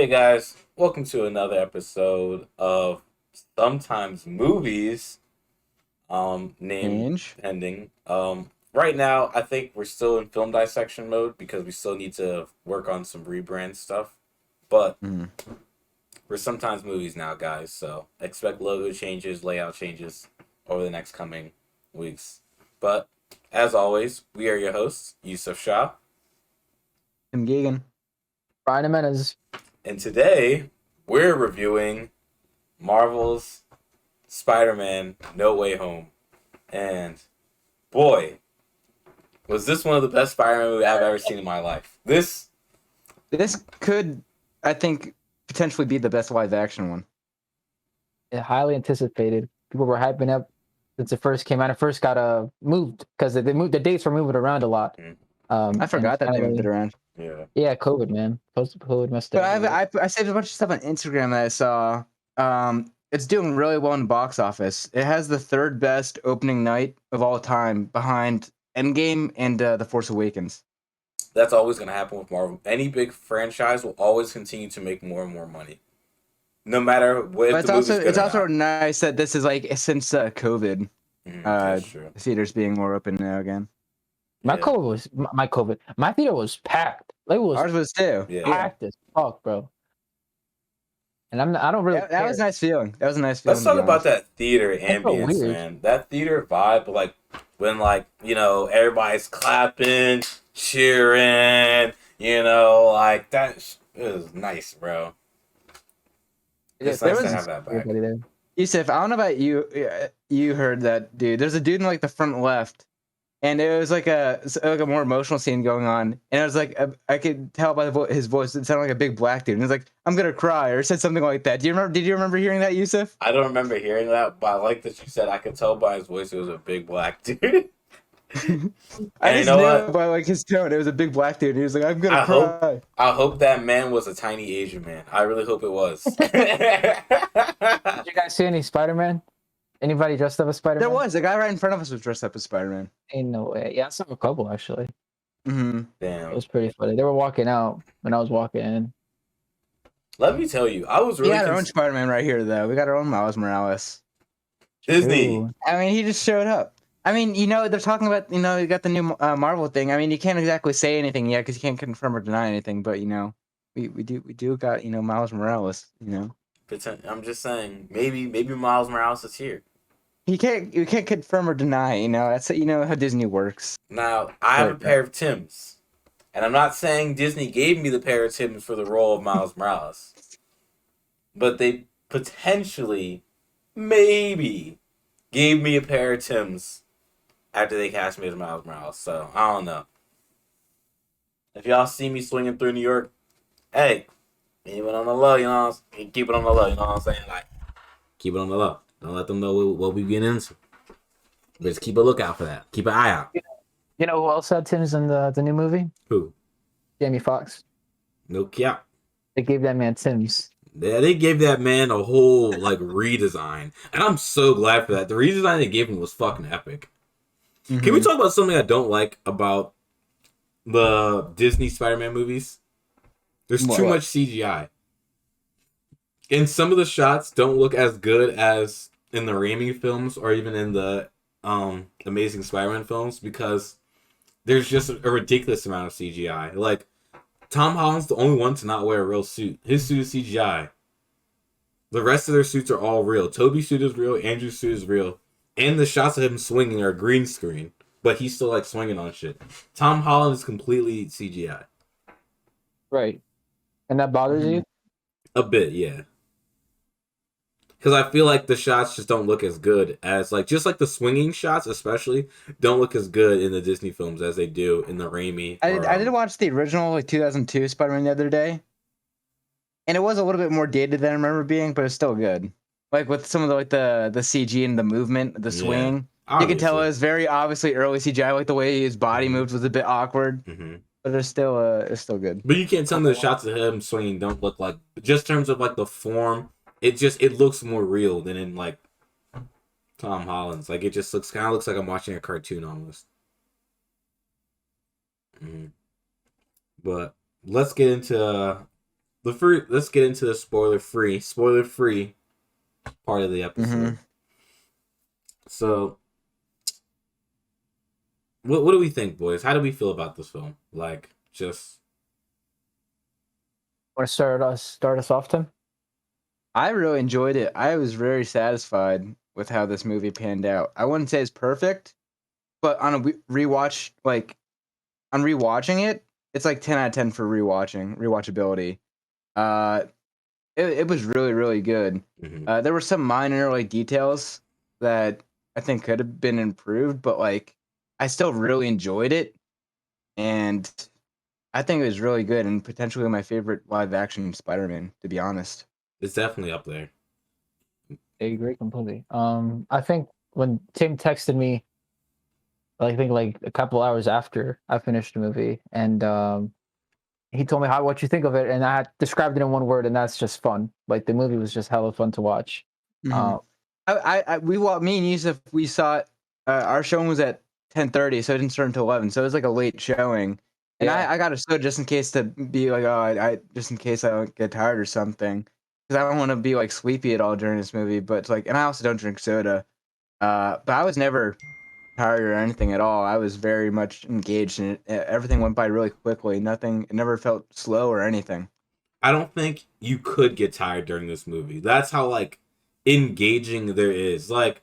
Hey guys, welcome to another episode of Sometimes Movies. Name Change. pending. Right now I think we're still in film dissection mode because we still need to work on some rebrand stuff. But Mm. we're Sometimes Movies now, guys. So expect logo changes, layout changes over the next coming weeks. But as always, we are your hosts, Yusef Shah, Tim Gagen. Bryan Jiminez. and today we're reviewing Marvel's Spider-Man No Way Home. And boy, was this one of the best Spider-Man movies I've ever seen in my life. This Could, I think, potentially be the best live action one. Highly anticipated. People were hyping up since it first came out. It first got moved because they moved the dates were moving around a lot. I forgot that they moved it around. yeah, COVID, man. Post-COVID messed But up. I saved a bunch of stuff on Instagram that I saw. It's doing really well in the box office. It has the third best opening night of all time, behind Endgame and The Force Awakens. that's always going to happen with Marvel. Any big franchise will always continue to make more and more money, no matter what. But it's also nice that this is like since COVID. That's true. Theaters being more open now again. My COVID. My theater was packed. Like, it was Ours was too. packed as fuck, bro. And I don't really. That was a nice feeling. That was a nice feeling. Let's talk about that theater felt ambience, weird. man. That theater vibe, like when, everybody's clapping, cheering, like that is nice, bro. It's nice to have that back. Yusef, I don't know about you. You heard that, dude. There's a dude in like the front left, and it was like a more emotional scene going on, and it was like I could tell by his voice it sounded like a big black dude. And he was like, "I'm gonna cry," or said something like that. Did you remember hearing that, Yusef? I don't remember hearing that, but I like that you said I could tell by his voice it was a big black dude. I just knew by like his tone, it was a big black dude. He was like, "I'm gonna cry." I hope that man was a tiny Asian man. I really hope it was. Did you guys see any Spider-Man? Anybody dressed up as Spider-Man? There was a guy right in front of us was dressed up as Spider-Man. Ain't no way. Yeah, I saw a couple actually. Mm-hmm. Damn. It was pretty funny. They were walking out when I was walking in. Let me tell you, I was really. We got our own Spider-Man right here, though. We got our own Miles Morales. Disney. Ooh. I mean, he just showed up. I mean, they're talking about, you got the new Marvel thing. I mean, you can't exactly say anything yet because you can't confirm or deny anything. But we do got Miles Morales. I'm just saying, maybe Miles Morales is here. You can't confirm or deny. That's how Disney works. Now I have a pair of Tims, and I'm not saying Disney gave me the pair of Tims for the role of Miles Morales, but they potentially, maybe, gave me a pair of Tims after they cast me as Miles Morales. So I don't know. If y'all see me swinging through New York, hey, keep it on the low, keep it on the low, you know what I'm saying? Like, keep it on the low. Don't let them know what we get into. Just keep a lookout for that. Keep an eye out. You know who else had Tim's in the new movie? Who? Jamie Foxx. No cap. They gave that man Tim's. Yeah, they gave that man a whole redesign, and I'm so glad for that. The redesign they gave him was fucking epic. Mm-hmm. Can we talk about something I don't like about the Disney Spider-Man movies? There's too much CGI. And some of the shots don't look as good as in the Raimi films or even in the Amazing Spider-Man films because there's just a ridiculous amount of CGI. Like, Tom Holland's the only one to not wear a real suit. His suit is CGI. The rest of their suits are all real. Toby's suit is real. Andrew's suit is real. And the shots of him swinging are green screen. But he's still, swinging on shit. Tom Holland is completely CGI. Right. And that bothers you? A bit, yeah. Because I feel like the shots just don't look as good as, just the swinging shots especially, don't look as good in the Disney films as they do in the Raimi. I did watch the original, 2002 Spider-Man the other day. And it was a little bit more dated than I remember being, but it's still good. Like, with some of the CG and the movement, the swing. Yeah, you can tell it was very obviously early CGI, like the way his body moved was a bit awkward. Mm-hmm. But it's still good. But you can't tell me the shots of him swinging don't look like, just in terms of, the form, it looks more real than in, Tom Holland's. It just kind of looks like I'm watching a cartoon almost. Mm-hmm. But let's get into let's get into the spoiler free part of the episode. Mm-hmm. So, what do we think, boys? How do we feel about this film? Like, just Want to start us off, Tim? I really enjoyed it. I was very satisfied with how this movie panned out. I wouldn't say it's perfect, but on a rewatch, like on rewatching it, it's like 10 out of 10 for rewatchability. It was really, really good. mm-hmm. There were some minor like details that I think could have been improved, but like I still really enjoyed it, and I think it was really good and potentially my favorite live action Spider-Man, to be honest. It's definitely up there. I agree completely. I think when Tim texted me, I think like a couple hours after I finished the movie, and he told me what you think of it, and I had described it in one word, and that's just fun. Like the movie was just hella fun to watch. Mm-hmm. Me and Yusef, we saw it. Our showing was at 10:30, so it didn't start until 11. So it was like a late showing, and I got a soda just in case to be like, I just in case I don't get tired or something, because I don't want to be like sleepy at all during this movie. But it's like, and I also don't drink soda. But I was never tired or anything at all. I was very much engaged, and everything went by really quickly. It never felt slow or anything. I don't think you could get tired during this movie. That's how like engaging there is. Like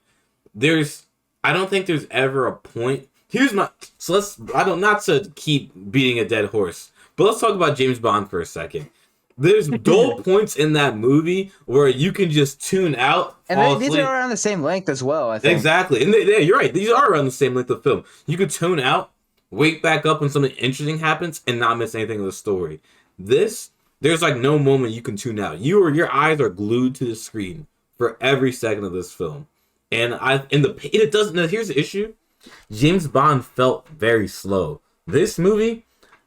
I don't think there's ever a point. Not to keep beating a dead horse, but let's talk about James Bond for a second. There's dull points in that movie where you can just tune out. And these are around the same length as well, I think. Exactly. And you're right. These are around the same length of film. You can tune out, wake back up when something interesting happens, and not miss anything of the story. There's like no moment you can tune out. Your eyes are glued to the screen for every second of this film. And here's the issue. James Bond felt very slow. This movie,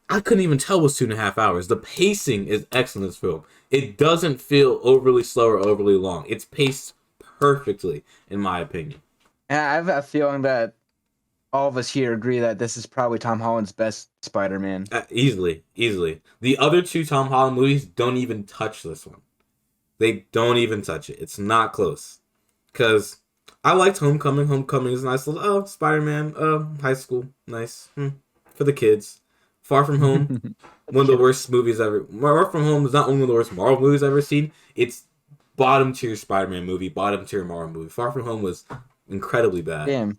I couldn't even tell was 2.5 hours. The pacing is excellent in this film. It doesn't feel overly slow or overly long. It's paced perfectly, in my opinion. And I have a feeling that all of us here agree that this is probably Tom Holland's best Spider-Man. Easily. The other two Tom Holland movies don't even touch this one. They don't even touch it. It's not close. Because I liked Homecoming. Homecoming is a nice little, Spider-Man, high school, nice. For the kids. Far From Home, one of the worst movies ever. Far From Home is not only one of the worst Marvel movies I've ever seen, it's bottom tier Spider-Man movie, bottom tier Marvel movie. Far From Home was incredibly bad. Damn.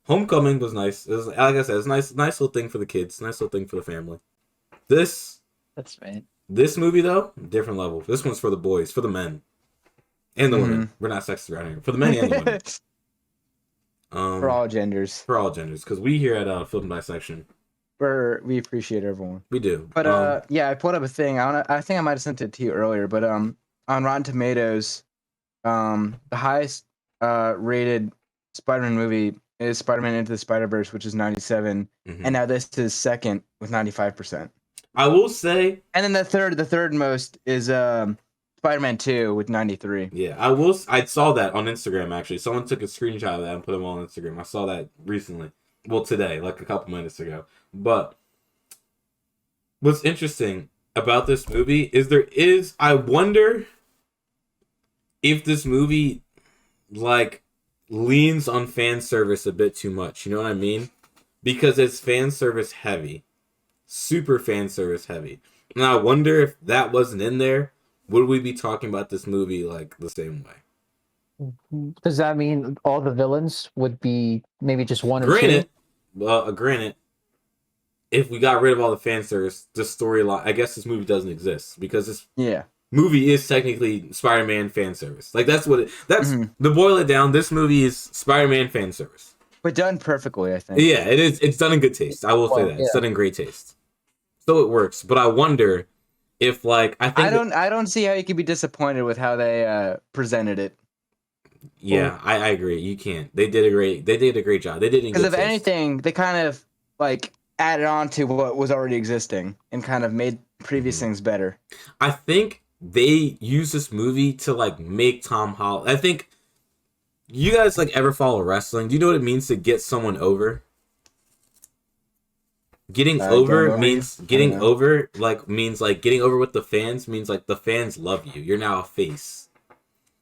Homecoming was nice. It was, like I said, it's nice little thing for the kids, nice little thing for the family. That's right. This movie though, different level. This one's for the boys, for the men, and the women. We're not sexist around here. For the men and the women. For all genders. For all genders, because we here at Film Dissection, we appreciate everyone. We do. But I pulled up a thing. I think I might have sent it to you earlier. But on Rotten Tomatoes, the highest rated Spider-Man movie is Spider-Man Into the Spider-Verse, which is 97, and now this is second with 95%. I will say, and then the third most is Spider-Man 2 with 93. Yeah, I saw that on Instagram actually. Someone took a screenshot of that and put them on Instagram. I saw that recently. Well, today, like a couple minutes ago. But what's interesting about this movie is I wonder if this movie like leans on fan service a bit too much. You know what I mean? Because it's fan service heavy. Super fan service heavy. And I wonder if that wasn't in there, would we be talking about this movie like the same way? Does that mean all the villains would be maybe just one or two? Granted, if we got rid of all the fan service, the storyline, I guess this movie doesn't exist because this movie is technically Spider-Man fan service. Like that's to boil it down. This movie is Spider-Man fan service, but done perfectly. I think. Yeah, it is. It's done in good taste. I will say that it's done in great taste. So it works. But I wonder if I don't see how you could be disappointed with how they presented it. Yeah, I agree. You can't. They did a great job. They did it because if anything, they kind of added on to what was already existing and kind of made previous things better. I think they use this movie to make Tom Holland. I think you guys ever follow wrestling? Do you know what it means to get someone over? Getting over means getting over means getting over with the fans means the fans love you. You're now a face.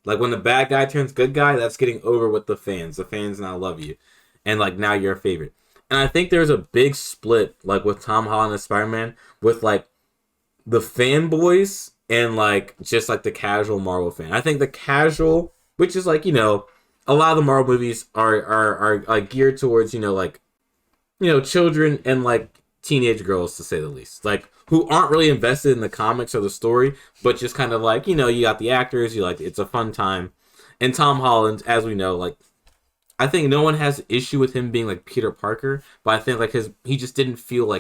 Like when the bad guy turns good guy, that's getting over with the fans. The fans now love you, and now you're a favorite. And I think there's a big split with Tom Holland as Spider-Man with the fanboys and just the casual Marvel fan. I think the casual, which is a lot of the Marvel movies are geared towards children and teenage girls, to say the least, who aren't really invested in the comics or the story, but just kind of you got the actors, it's a fun time. And Tom Holland, as we know, I think no one has issue with him being Peter Parker, but I think he just didn't feel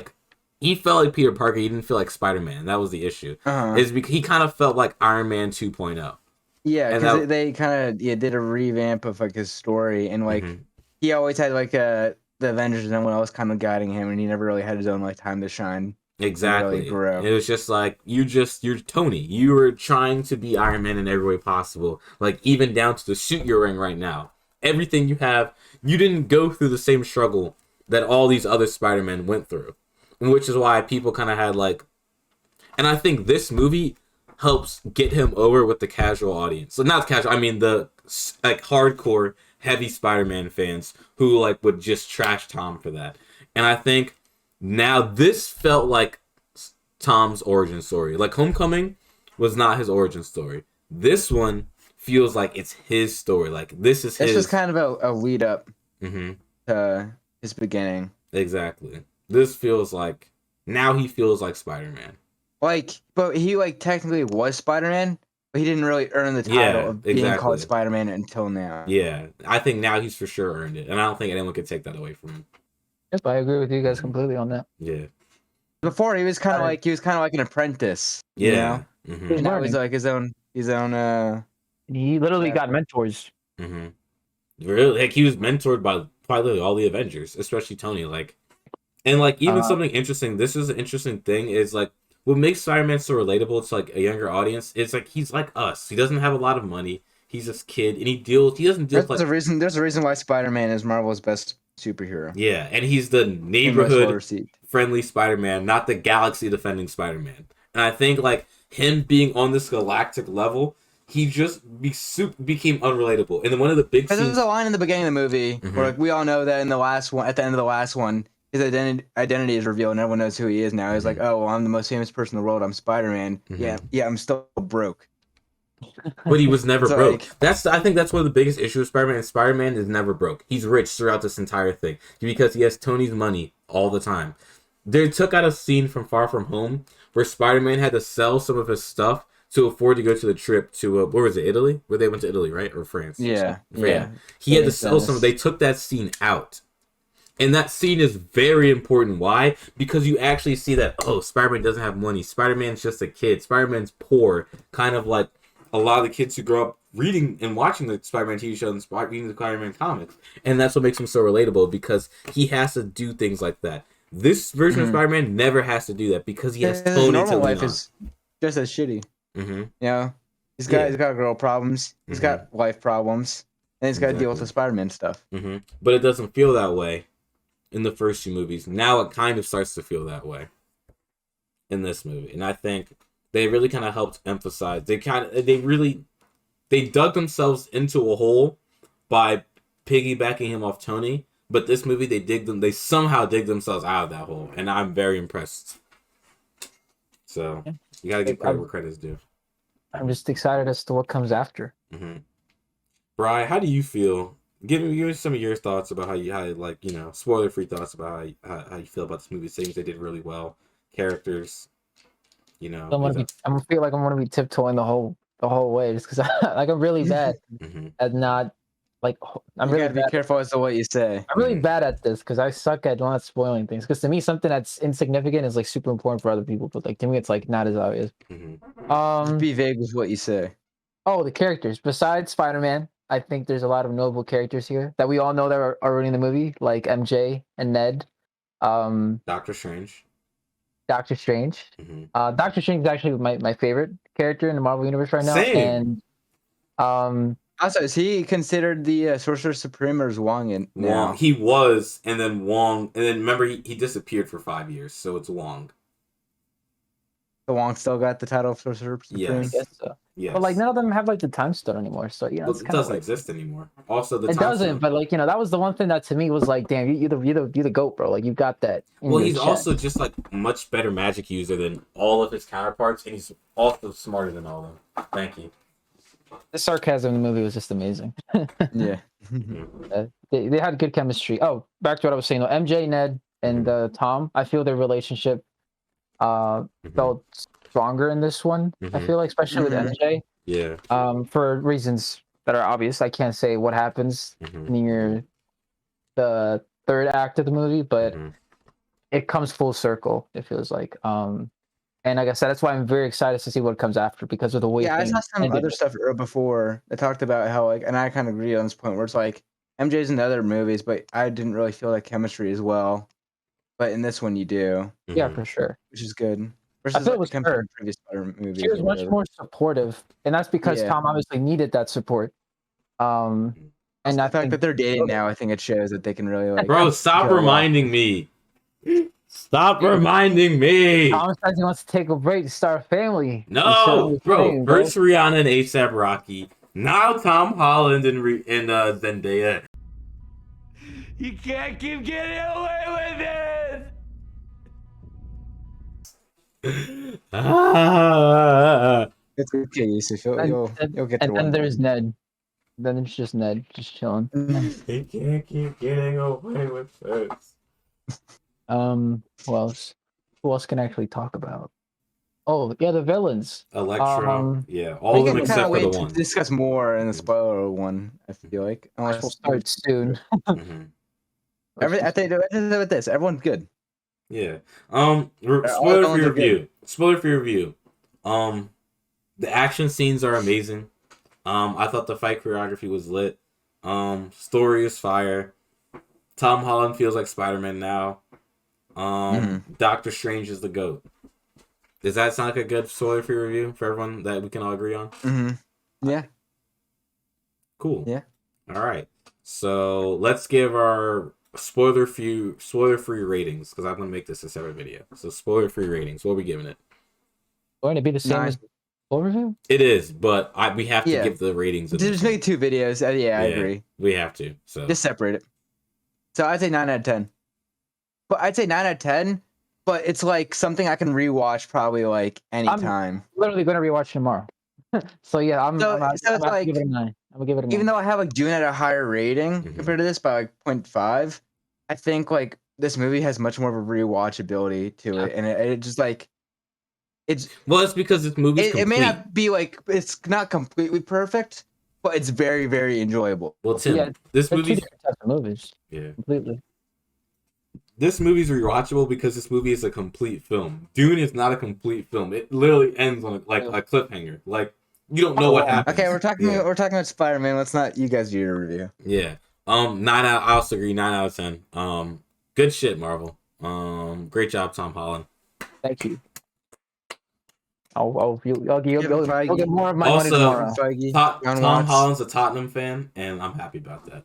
he felt like Peter Parker. He didn't feel like Spider-Man. That was the issue. Is because he kind of felt like Iron Man 2.0. Yeah, because they kind of did a revamp of his story, and he always had the Avengers and everyone else kind of guiding him, and he never really had his own time to shine. Exactly. Really, it was just you're Tony. You were trying to be Iron Man in every way possible, even down to the suit you're wearing right now. Everything you have, you didn't go through the same struggle that all these other Spider-Men went through, which is why people kind of had and I think this movie helps get him over with the casual audience. So not casual, I mean the hardcore heavy Spider-Man fans who would just trash Tom for that. And I think now this felt like Tom's origin story. Homecoming was not his origin story. This one feels like it's his story. This is his. It's just kind of a lead up to his beginning. Exactly. This feels now he feels like Spider-Man. But he technically was Spider-Man, but he didn't really earn the title of being called Spider-Man until now. Yeah, I think now he's for sure earned it, and I don't think anyone could take that away from him. Yep, I agree with you guys completely on that. Yeah. Before he was kind of like an apprentice. Yeah. You know? Now he's his own. He literally got mentors. Really, he was mentored by probably all the Avengers, especially Tony. And even something interesting. This is an interesting thing. Is what makes Spider-Man so relatable to a younger audience. Is he's like us. He doesn't have a lot of money. He's this kid, and he doesn't deal. There's a reason why Spider-Man is Marvel's best superhero. Yeah, and he's the neighborhood friendly Spider-Man, not the galaxy defending Spider-Man. And I think him being on this galactic level, he just became unrelatable. And then one of the big scenes... There's a line in the beginning of the movie where we all know that in the last one, at the end of the last one, his identity is revealed and everyone knows who he is now. He's oh, well, I'm the most famous person in the world. I'm Spider-Man. Yeah, I'm still broke. But he was never broke. I think that's one of the biggest issues with Spider-Man. And Spider-Man is never broke. He's rich throughout this entire thing because he has Tony's money all the time. They took out a scene from Far From Home where Spider-Man had to sell some of his stuff to afford to go to the trip to where was it, Italy? Where they went to Italy, right? Or France? Yeah. He had to sell some. They took that scene out. And that scene is very important. Why? Because you actually see that, Spider-Man doesn't have money. Spider-Man's just a kid. Spider-Man's poor. Kind of like a lot of the kids who grow up reading and watching the Spider-Man TV show and reading the Spider-Man comics. And that's what makes him so relatable, because he has to do things like that. This version of Spider-Man never has to do that because he has Tony to lean on. His normal life is just as shitty. He's got girl problems. He's got life problems. And he's got to deal with the Spider-Man stuff. But it doesn't feel that way in the first two movies. Now it kind of starts to feel that way in this movie. And I think they really kind of helped emphasize. They dug themselves into a hole by piggybacking him off Tony. But this movie, they somehow dig themselves out of that hole. And I'm very impressed. So you got to give credit where credit's due. I'm just excited as to what comes after. Bryan, how do you feel? Give me some of your thoughts about how spoiler-free thoughts about how you feel about this movie. Things they did really well, characters, I'm gonna feel like I'm gonna be tiptoeing the whole way, just because I'm really bad at not I'm you really gotta be careful as to what you say. I'm really bad at this because I suck at not spoiling things. Because to me, something that's insignificant is super important for other people, but to me, it's not as obvious. Be vague with what you say. Oh, the characters. Besides Spider-Man, I think there's a lot of notable characters here that we all know that are already in the movie, like MJ and Ned. Doctor Strange. Doctor Strange is actually my favorite character in the Marvel Universe right now. Same. And Also, is he considered the Sorcerer Supreme or is Wong in now? Wong. He was, and then Wong, and then remember he disappeared for 5 years, so it's Wong. So Wong still got the title of Sorcerer Supreme? Yes. I guess so. Yes. But like none of them have like the time stone anymore, so you know Well, it's it kind of doesn't exist anymore. Also, the it time doesn't. stone. But like that was the one thing that to me was like, damn, you're the goat, bro. Like you got that. Well, he's also just like much better magic user than all of his counterparts, and he's also smarter than all of them. Thank you. The sarcasm in the movie was just amazing. Yeah. They had good chemistry. Oh, back to what I was saying though. MJ, Ned, and Tom. I feel their relationship felt stronger in this one. I feel like, especially with MJ. Yeah. For reasons that are obvious. I can't say what happens near the third act of the movie, but it comes full circle, it feels like. And like I said, that's why I'm very excited to see what comes after because of the way. Yeah, I saw some other stuff before that talked about how like, and I kind of agree on this point where it's like MJ's in other movies, but I didn't really feel that chemistry as well. But in this one, you do. Yeah, for sure. Which is good. I feel it was her. Previous movies. She was much more supportive, and that's because Tom obviously needed that support. And the fact that they're dating now, I think it shows that they can really like. Bro, stop reminding me. Stop reminding me. Tom says he wants to take a break to start a family. No, bro. First Rihanna and ASAP Rocky. Now Tom Holland and Zendaya. You can't keep getting away with it. It's okay, Yusef. You'll get to and then there's Ned. Then it's just Ned, just chilling. He can't keep getting away with this. Who else? Who else can I actually talk about? Oh, yeah, the villains. Electro. Yeah, all of them except for the one. To discuss more in the spoiler one, I feel like. Unless we'll start soon. I think with this, everyone's good. Yeah. Spoiler for your review. Spoiler for your review. The action scenes are amazing. I thought the fight choreography was lit. Story is fire. Tom Holland feels like Spider-Man now. Doctor Strange is the GOAT. Does that sound like a good spoiler for your review for everyone that we can all agree on? Yeah. Cool. Yeah. All right. So let's give our spoiler-free ratings because I'm gonna make this a separate video. So spoiler-free ratings. What are we giving it? Going to be the same as full review? It is, but we have to give the ratings. Just make 2 videos. I agree. We have to. So just separate it. So I'd say 9 out of 10. But I'd say 9 out of 10. But it's like something I can rewatch probably like anytime. I'm literally going to rewatch tomorrow. So yeah, I'm it's like, give it a 9. I'm gonna give it a 9. Even though I have like Dune at a higher rating compared to this by like 0.5, I think like this movie has much more of a rewatchability to it, and it just like it's because this movie it may not be like it's not completely perfect, but it's very very enjoyable. Well, Tim, this movie movies. Yeah, completely. This movie's rewatchable because this movie is a complete film. Dune is not a complete film. It literally ends on a cliffhanger. Like you don't know what happens. Okay, we're talking about Spider-Man. Let's not you guys do your review. Yeah. 9 out. I also agree. 9 out of 10. Good shit, Marvel. Great job, Tom Holland. Thank you. You'll get more of my money tomorrow. Tom Holland's a Tottenham fan, and I'm happy about that.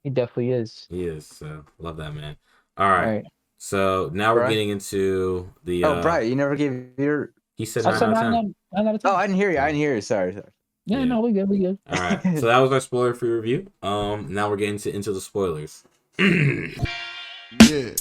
He definitely is. He is. So love that man. All right. So now we're getting into the. Brian, you never gave your. He said 9 out of 10. 9 out of 10. Oh, I didn't hear you. Sorry. Yeah, no, we good. All right. So that was our spoiler free review. Now we're getting into the spoilers. Yeah.